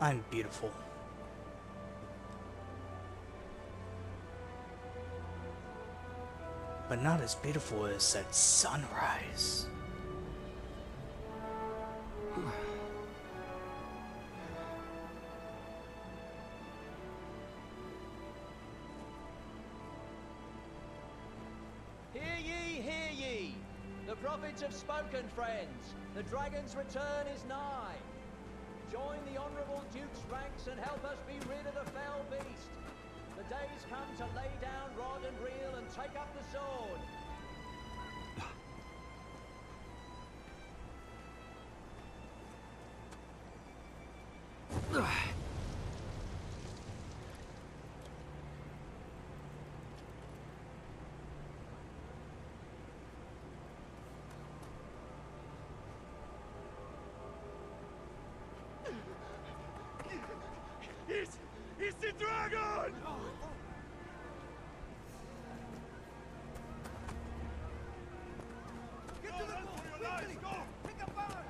I'm beautiful. But not as beautiful as that sunrise. Hear ye, hear ye! The prophets have spoken, friends. The dragon's return is nigh. Join the honourable Duke's ranks and help us be rid of the fell beast. The day's come to lay down rod and reel and take up the sword. It's the dragon! Get to the boat! Quickly! Go! Pick up fire!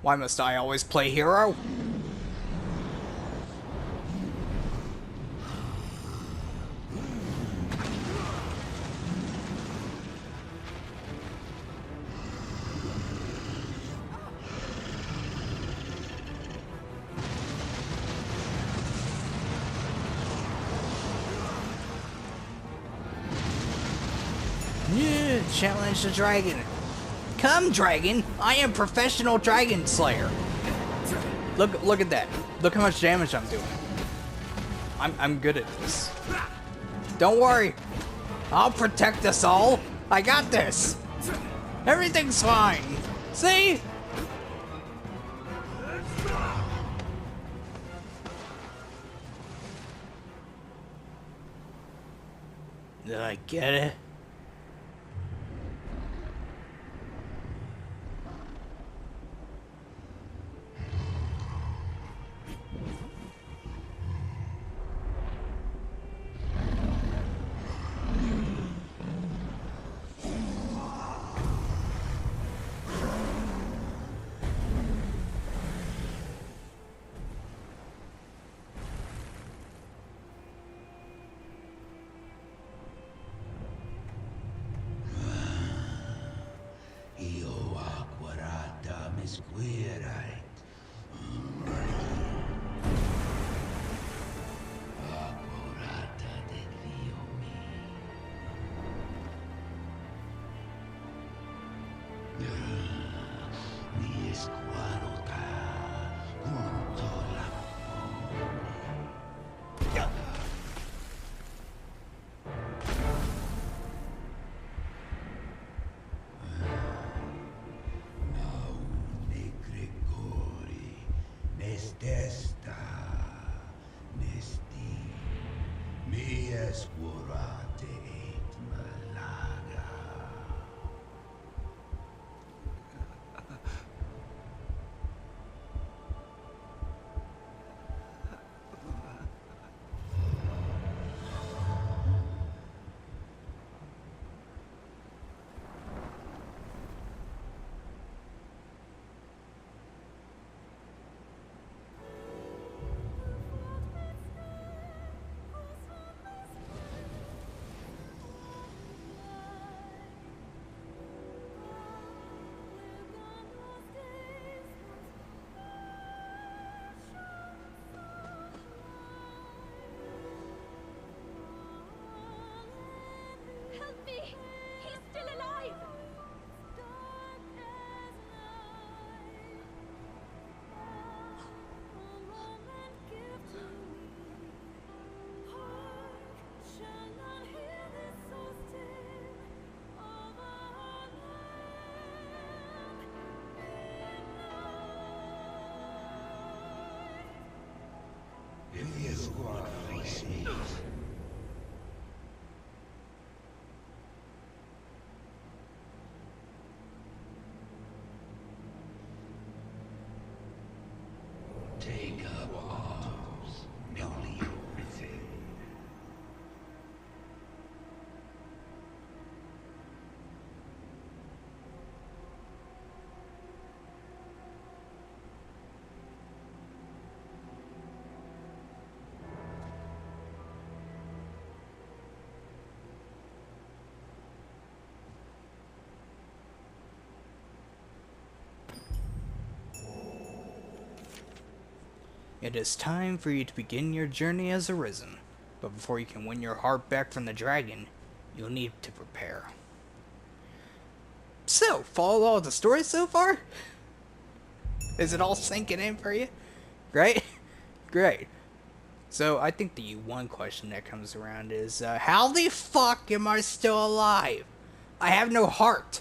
Why must I always play hero? Yeah, challenge the dragon. Come, dragon! I am professional dragon slayer. Look at that. Look how much damage I'm doing. I'm good at this. Don't worry. I'll protect us all. I got this. Everything's fine. See? Did I get it? Take up arms, newly arisen. It is time for you to begin your journey as Arisen. But before you can win your heart back from the dragon, you'll need to prepare. So, follow all the story so far? Is it all sinking in for you? Great? Great. So, I think the one question that comes around is, how the fuck am I still alive? I have no heart.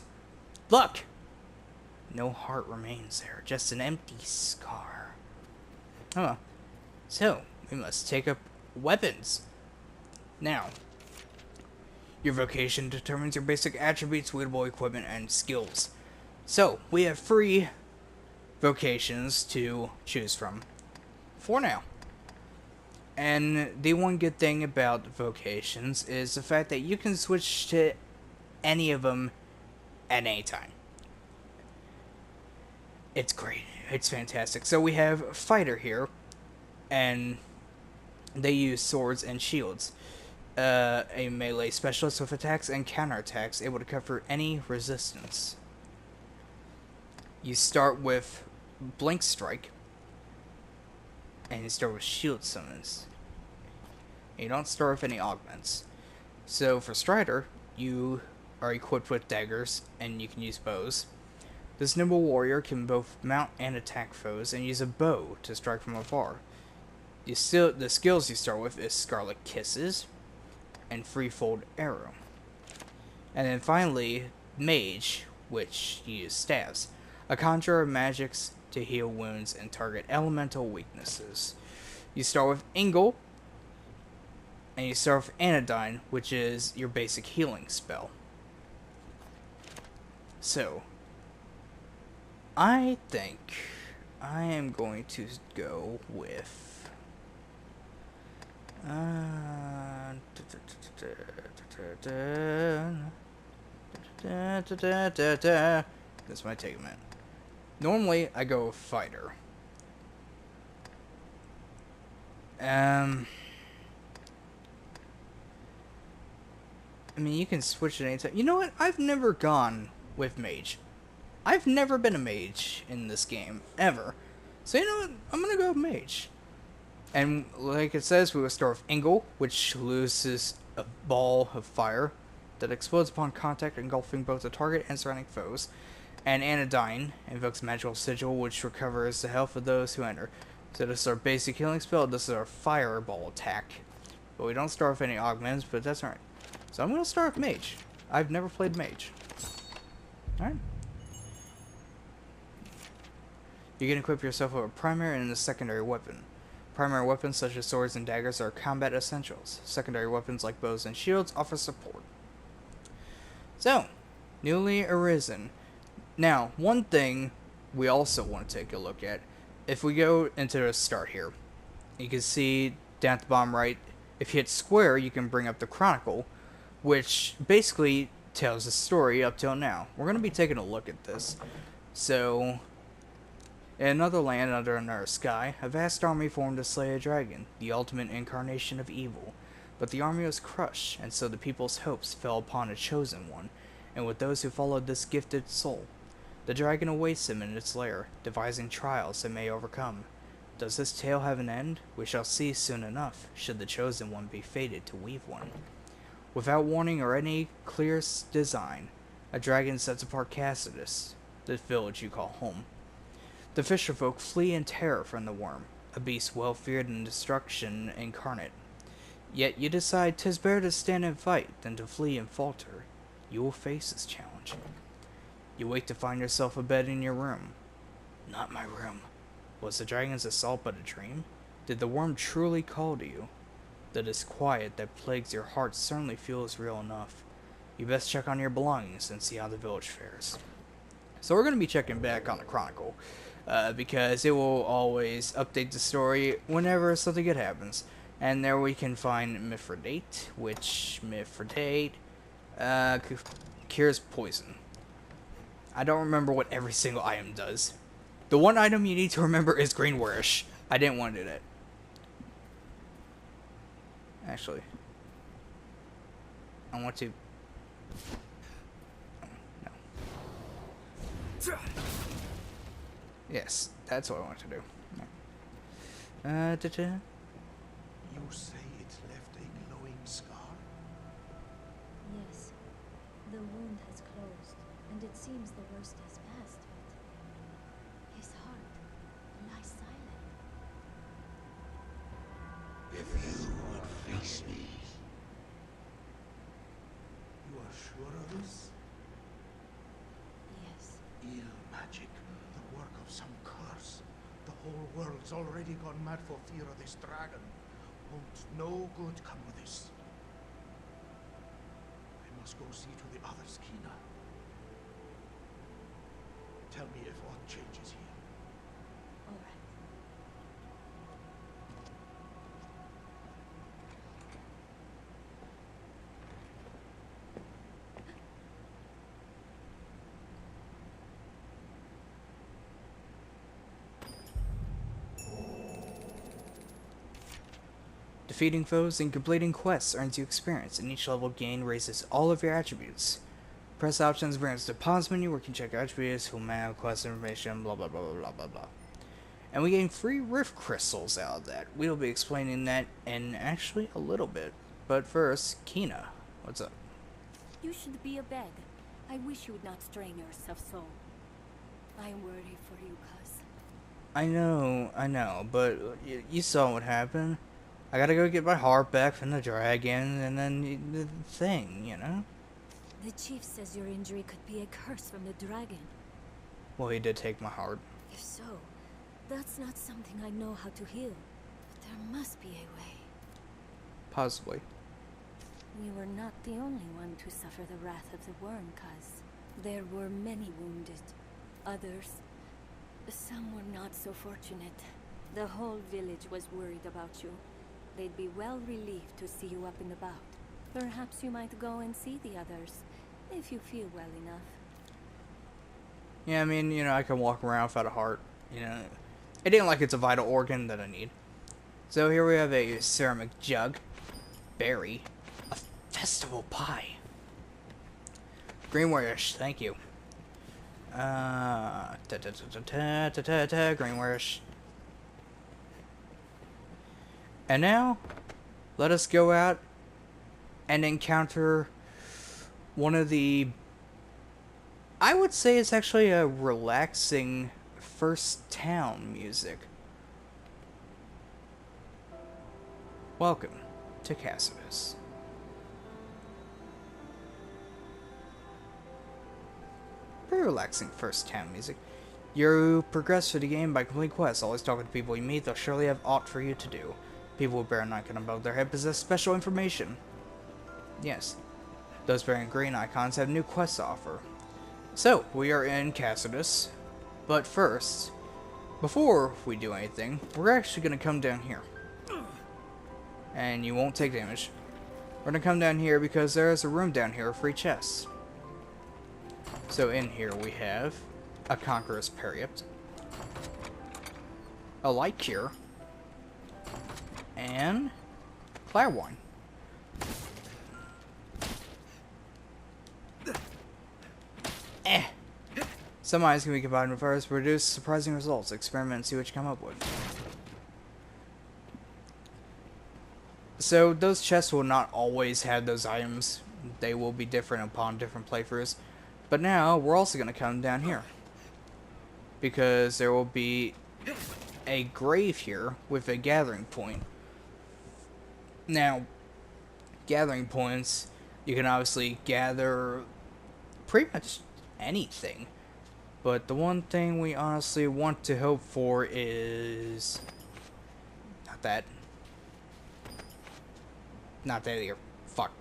Look! No heart remains there, just an empty scar. Oh, so we must take up weapons. Now, your vocation determines your basic attributes, wielderable equipment, and skills. So, we have 3 vocations to choose from for now. And the one good thing about vocations is the fact that you can switch to any of them at any time. It's great. It's fantastic. So we have Fighter here, and they use swords and shields. A melee specialist with attacks and counterattacks, able to cover any resistance. You start with Blink Strike, and you start with Shield Summons. You don't start with any augments. So for Strider, you are equipped with daggers, and you can use bows. This nimble warrior can both mount and attack foes, and use a bow to strike from afar. The skills you start with is Scarlet Kisses, and Threefold Arrow. And then finally, Mage, which you use staves. A conjurer of magics to heal wounds and target elemental weaknesses. You start with Ingle, and you start with Anodyne, which is your basic healing spell. So, I think I am going to go with this might take a minute. Normally I go with Fighter. I mean, you can switch at any time. You know what? I've never gone with Mage. I've never been a mage in this game, ever. So you know what? I'm gonna go with Mage. And like it says, we will start with Ingle, which loses a ball of fire that explodes upon contact, engulfing both the target and surrounding foes. And Anodyne invokes Magical Sigil, which recovers the health of those who enter. So this is our basic healing spell, this is our fireball attack. But we don't start with any augments, but that's alright. So I'm gonna start with Mage. I've never played Mage. Alright. You can equip yourself with a primary and a secondary weapon. Primary weapons such as swords and daggers are combat essentials. Secondary weapons like bows and shields offer support. So, newly arisen. Now, one thing we also want to take a look at, if we go into the start here, you can see down at the bottom right, if you hit square, you can bring up the Chronicle, which basically tells the story up till now. We're going to be taking a look at this. So, in another land under another sky, a vast army formed to slay a dragon, the ultimate incarnation of evil. But the army was crushed, and so the people's hopes fell upon a chosen one, and with those who followed this gifted soul. The dragon awaits him in its lair, devising trials it may overcome. Does this tale have an end? We shall see soon enough, should the chosen one be fated to weave one. Without warning or any clear design, a dragon sets apart Cassardis, the village you call home. The fisherfolk flee in terror from the worm, a beast well feared and destruction incarnate. Yet you decide 'tis better to stand and fight than to flee and falter. You will face this challenge. You wake to find yourself abed in your room. Not my room. Was the dragon's assault but a dream? Did the worm truly call to you? The disquiet that plagues your heart certainly feels real enough. You best check on your belongings and see how the village fares. So we're going to be checking back on the Chronicle. because it will always update the story whenever something good happens. And there we can find Mithridate, which Mithridate cures poison. I don't remember what every single item does. The one item you need to remember is Greenwarish. I didn't want to do that. Actually, I want to... No. Yes, that's what I want to do. You say it's left a glowing scar? Yes. The wound has closed, and it seems the worst has passed, but his heart lies silent. If you would face me, You are sure of this? Yes. Ill magic, the work of some curse. The whole world's already gone mad for fear of this dragon. Won't no good come of this? I must go see to the others, Kina. Tell me if aught changes here. All right. Defeating foes and completing quests earns you experience, and each level gain raises all of your attributes. Press options brings to the pause menu where you can check attributes, full map, quest information, blah blah blah blah blah blah blah. And we gain free rift crystals out of that. We'll be explaining that in actually a little bit. But first, Kina, what's up? You should be abed. I wish you would not strain yourself so. I am worried for you, cuz. I know, but you saw what happened. I gotta go get my heart back from the dragon, and then the thing, you know? The chief says your injury could be a curse from the dragon. Well, he did take my heart. If so, that's not something I know how to heal. But there must be a way. Possibly. We were not the only one to suffer the wrath of the worm, cuz. There were many wounded. Others, some were not so fortunate. The whole village was worried about you. They'd be well relieved to see you up and about. Perhaps you might go and see the others, if you feel well enough. Yeah, I mean, you know, I can walk around without a heart. You know, it ain't like it's a vital organ that I need. So here we have a ceramic jug, berry, a festival pie. Greenwarish, thank you. Greenwarish. And now, let us go out and encounter one of the... I would say it's actually a relaxing first town music. Welcome to cassardis. Very relaxing first town music. You progress through the game by completing quests, always talking to people you meet. They'll surely have aught for you to do. People with bare icon above their head possess special information. Yes, those bearing green icons have new quests to offer. So, we are in cassardis, but first, before we do anything, we're actually going to come down here. And you won't take damage. We're going to come down here because there is a room down here with free chests. So in here we have a Conqueror's Periapt, a Light Cure, and Clairwine. Some items can be combined with others to produce surprising results. Experiment and see what you come up with. So those chests will not always have those items. They will be different upon different playthroughs. But now we're also going to come down here. Because there will be a grave here with a gathering point. Now, gathering points, you can obviously gather pretty much anything. But the one thing we honestly want to hope for is... Not that. Not that either. Fuck.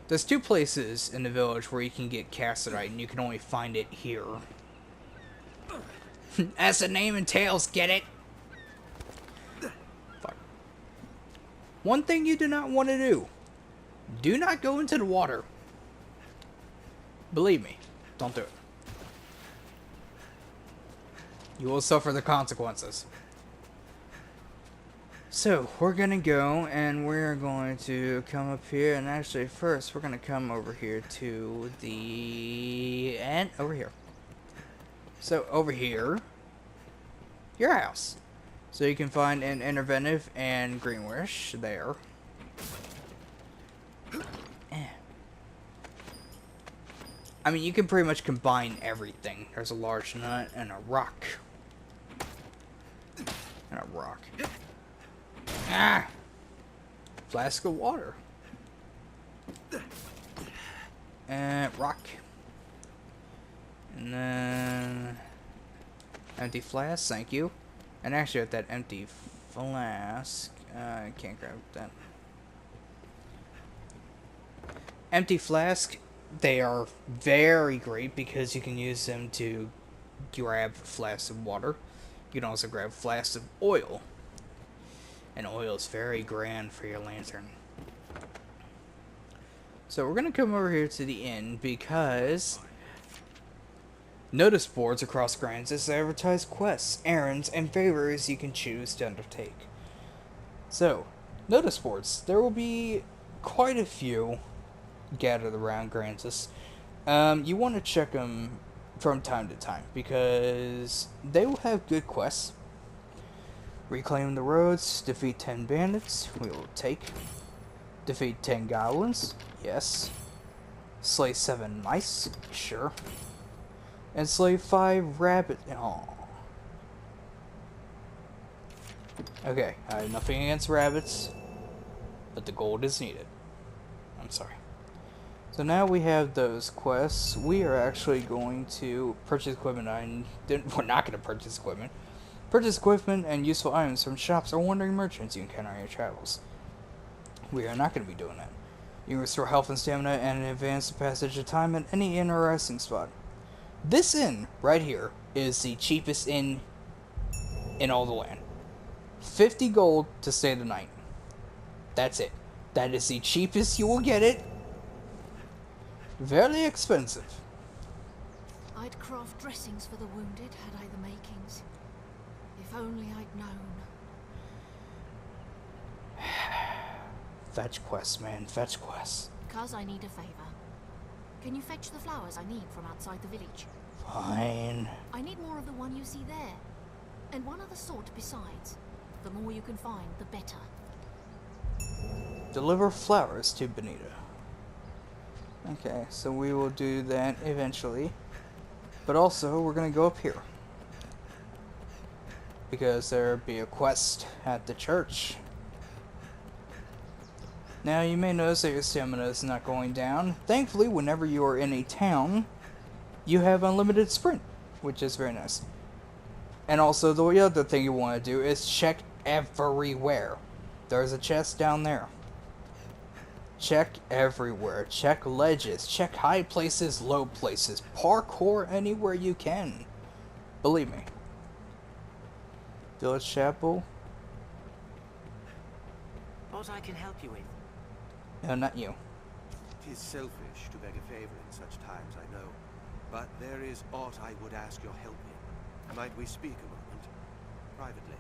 There's two places in the village where you can get cassardite, and you can only find it here. That's the name and Tails, get it? Fuck. One thing you do not want to do. Do not go into the water. Believe me, don't do it. You will suffer the consequences. So, we're gonna go, and we're going to come up here, and actually first, we're gonna come over here to the end, over here. So, over here, your house. So you can find an Interventive and Greenwish there. I mean, you can pretty much combine everything. There's a large nut and a rock. And a rock. Ah! Flask of water. And rock. And then empty flask, thank you. And actually at that empty flask, I can't grab that. Empty flask, they are very great because you can use them to grab flasks of water. You can also grab flasks of oil. And oil is very grand for your lantern. So we're going to come over here to the inn because notice boards across Gransis advertise quests, errands, and favors you can choose to undertake. So, notice boards. There will be quite a few gathered around Gransis. You want to check them from time to time because they will have good quests. Reclaim the roads, defeat 10 bandits, we will take. Defeat 10 goblins, yes. Slay 7 mice, sure. And slay 5 rabbits. Oh. Okay, I have nothing against rabbits, but the gold is needed. I'm sorry. So now we have those quests. We are actually going to purchase equipment. We're not going to purchase equipment. Purchase equipment and useful items from shops or wandering merchants you encounter on your travels. We are not going to be doing that. You can restore health and stamina and advance the passage of time at any inn or resting spot. This inn, right here, is the cheapest inn in all the land. 50 gold to stay the night. That's it. That is the cheapest you will get it. Very expensive. I'd craft dressings for the wounded had I the makings. If only I'd known. Fetch quests, man. Fetch quests. Cuz I need a favor. Can you fetch the flowers I need from outside the village? Fine. I need more of the one you see there. And one other sort besides. The more you can find, the better. Deliver flowers to Benita. Okay, so we will do that eventually. But also, we're going to go up here. Because there'll be a quest at the church. Now, you may notice that your stamina is not going down. Thankfully, whenever you are in a town, you have unlimited sprint, which is very nice. And also, the other thing you want to do is check everywhere. There's a chest down there. Check everywhere. Check ledges. Check high places, low places. Parkour anywhere you can. Believe me. Village Chapel. What I can help you with? No, not you. 'Tis selfish to beg a favor in such times, I know. But there is aught I would ask your help in. Might we speak a moment? Privately.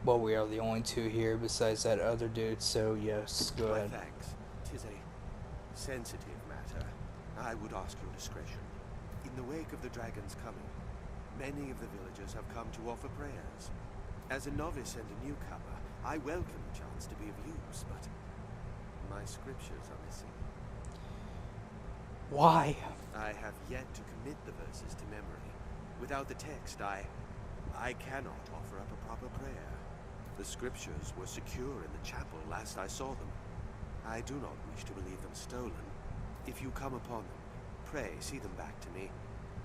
Well, we are the only two here besides that other dude, so yes, go ahead. Thanks. 'Tis a sensitive matter. I would ask your discretion. In the wake of the dragon's coming, many of the villagers have come to offer prayers. As a novice and a newcomer, I welcome the chance to be of use, but my scriptures are missing. Why? I have yet to commit the verses to memory. Without the text, I cannot offer up a proper prayer. The scriptures were secure in the chapel last I saw them. I do not wish to believe them stolen. If you come upon them, pray see them back to me.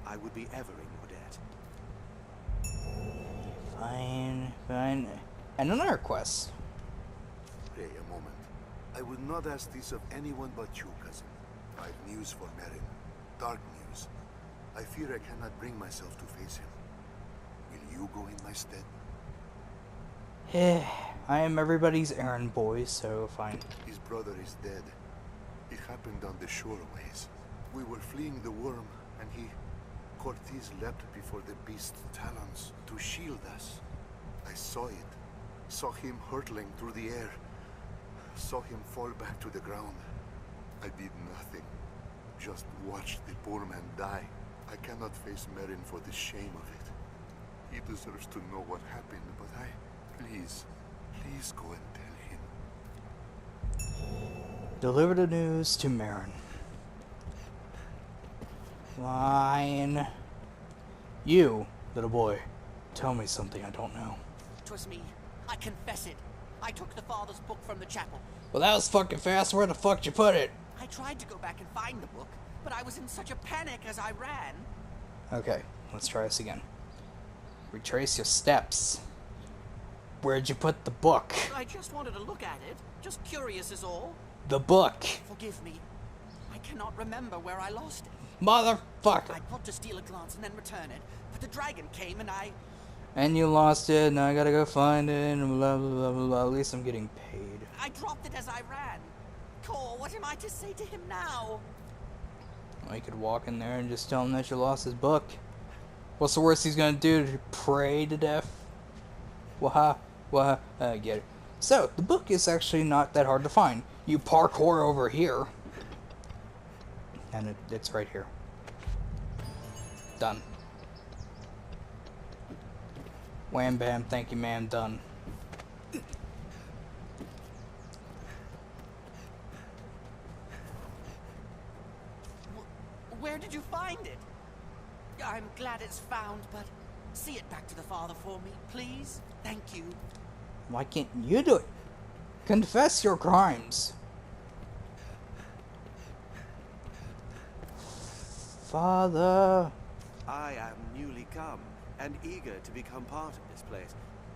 I would be ever in your debt. Fine, fine. And another quest. Pray a moment. I would not ask this of anyone but you, cousin. I've news for Merin. Dark news. I fear I cannot bring myself to face him. Will you go in my stead? I am everybody's errand boy, so fine. His brother is dead. It happened on the shoreways. We were fleeing the worm, and Cortez leapt before the beast's talons to shield us. I saw it. Saw him hurtling through the air. Saw him fall back to the ground. I did nothing. Just watched the poor man die. I cannot face Merrin for the shame of it. He deserves to know what happened, but please go and tell him. Deliver the news to Merrin. Fine. You, little boy, tell me something I don't know. 'Twas me. I confess it. I took the father's book from the chapel. Well, that was fucking fast. Where the fuck did you put it? I tried to go back and find the book, but I was in such a panic as I ran. Okay, let's try this again. Retrace your steps. Where'd you put the book? I just wanted to look at it. Just curious is all. The book. Forgive me. I cannot remember where I lost it. Motherfucker. I thought to steal a glance and then return it, but the dragon came and I... And you lost it, and I gotta go find it, and blah, blah, blah, blah, blah. At least I'm getting paid. I dropped it as I ran. Cor, what am I to say to him now? Well, you could walk in there and just tell him that you lost his book. What's the worst he's gonna do? To pray to death? Waha. I get it. So, the book is actually not that hard to find. You parkour over here. And it's right here. Done. Wham bam, thank you ma'am, done. Where did you find it? I'm glad it's found, but see it back to the father for me, please. Thank you. Why can't you do it? Confess your crimes. Father. I am newly come, and eager to become part of this place.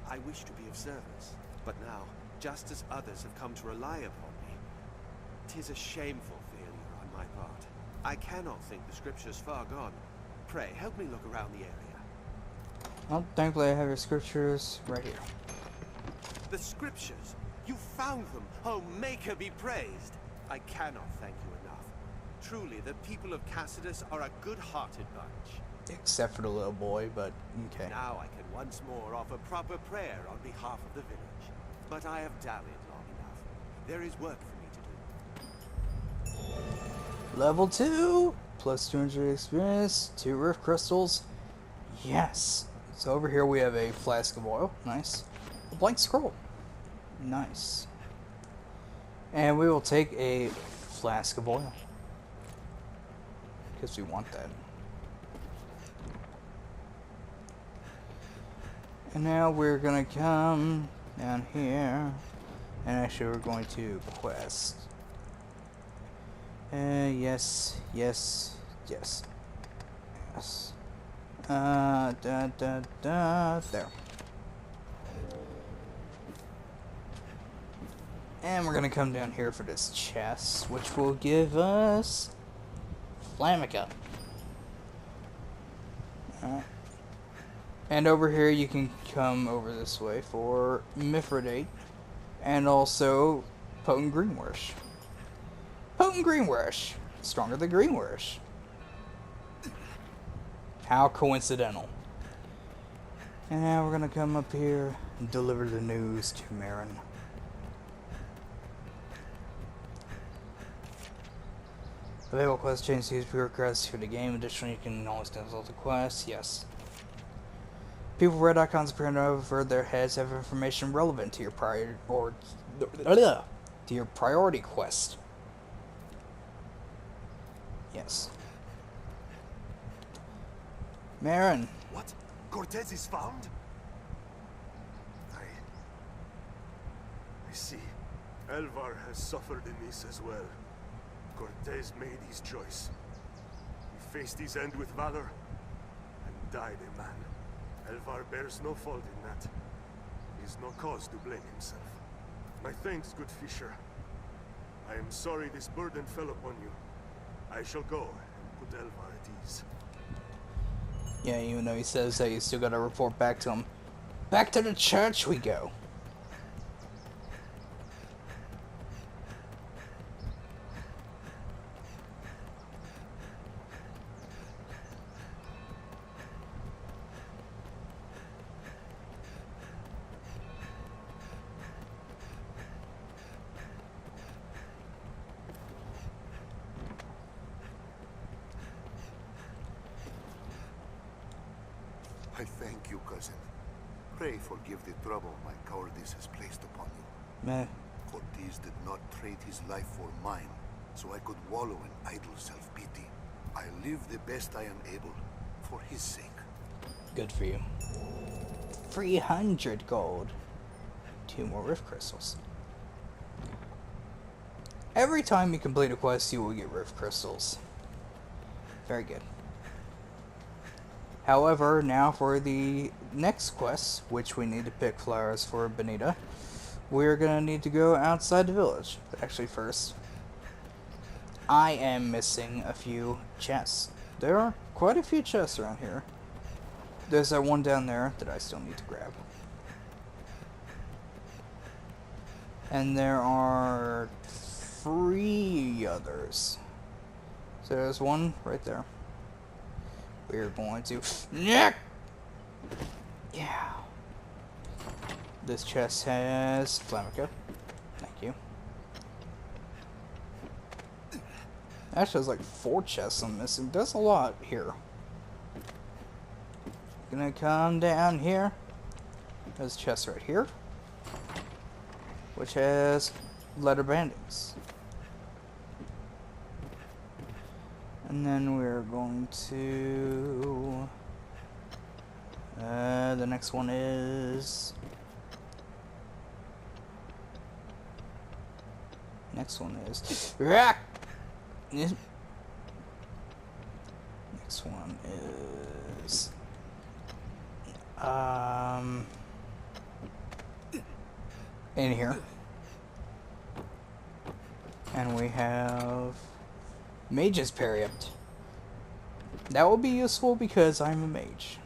I wish to be of service, but now, just as others have come to rely upon me, 'tis a shameful failure on my part. I cannot think the scriptures far gone. Pray, help me look around the area. Well, thankfully I have your scriptures right here. The scriptures! You found them! Oh, Maker be praised! I cannot thank you enough. Truly, the people of Cassardis are a good-hearted bunch. Except for the little boy, but okay. Now I can once more offer proper prayer on behalf of the village. But I have dallied long enough. There is work for me to do. Level 2! Plus 200 experience, 2 rift crystals. Yes! So over here we have a flask of oil. Nice. A blank scroll. Nice. And we will take a flask of oil. Because we want that. And now we're gonna come down here. And actually we're going to quest. Yes. There. And we're gonna come down here for this chest, which will give us Flamica. Alright. And over here you can come over this way for Mithridate and also Potent Greenwash. Potent Greenwash. Stronger than Greenwash. How coincidental. And now we're gonna come up here and deliver the news to Merrin. Available quest change use requests for the game. Additionally, you can always consult the quest. Yes. People with red icons appearing over their heads have information relevant to your priority quest. Yes. Merrin. What? Cortez is found? I see. Elvar has suffered in this as well. Cortez made his choice. He faced his end with valor and died a man. Elvar bears no fault in that. He has no cause to blame himself. My thanks, good Fisher. I am sorry this burden fell upon you. I shall go and put Elvar at ease. Yeah, even though he says that you still gotta report back to him. Back to the church we go. I thank you, cousin. Pray forgive the trouble my cowardice has placed upon you. Meh. Cortez did not trade his life for mine, so I could wallow in idle self-pity. I live the best I am able, for his sake. Good for you. 300 gold. 2 more rift crystals. Every time you complete a quest, you will get rift crystals. Very good. However, now for the next quest, which we need to pick flowers for Benita, we're gonna need to go outside the village. But actually first, I am missing a few chests. There are quite a few chests around here. There's that one down there that I still need to grab. And there are 3 others. So there's one right there. We're going to... Yeah! This chest has Flamica. Thank you. Actually, there's like 4 chests I'm missing. There's a lot here. Gonna come down here. There's a chest right here, which has leather bandings. And then we're going to... the next one is... Next one is... Next one is... in here. And we have... Mage's Periapt. That will be useful because I'm a mage.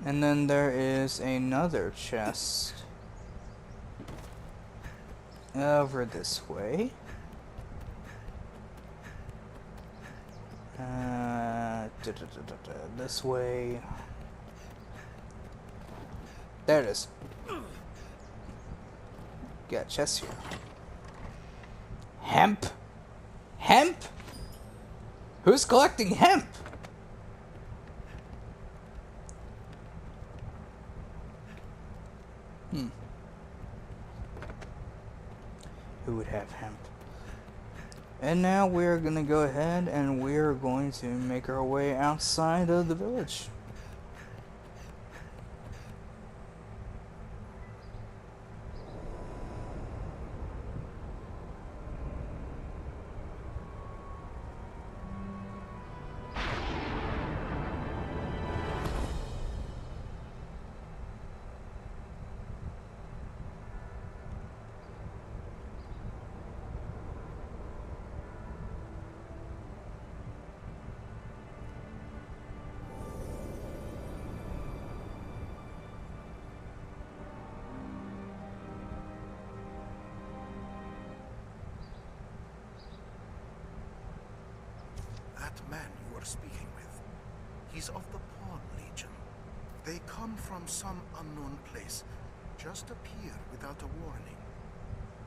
And then there is another chest over this way. This way. There it is. Got a chest here. Hemp? Hemp? Who's collecting hemp? Who would have hemp? And now we're gonna go ahead and we're going to make our way outside of the village. That man you were speaking with, he's of the Pawn Legion. They come from some unknown place, just appear without a warning.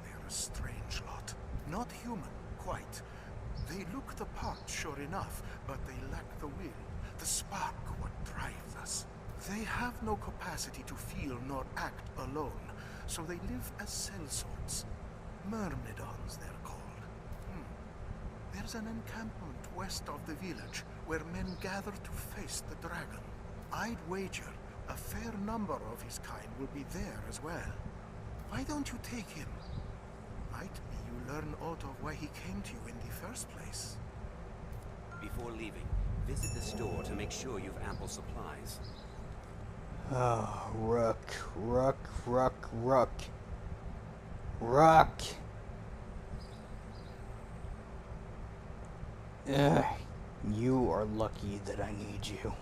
They're a strange lot. Not human, quite. They look the part, sure enough, but they lack the will, the spark what drives us. They have no capacity to feel nor act alone, so they live as sellswords. Myrmidons, they're called. There's an encampment west of the village where men gather to face the dragon. I'd wager a fair number of his kind will be there as well. Why don't you take him? Might be you learn aught of why he came to you in the first place. Before leaving, visit the store to make sure you've ample supplies. Oh, Rook. Ugh, you are lucky that I need you.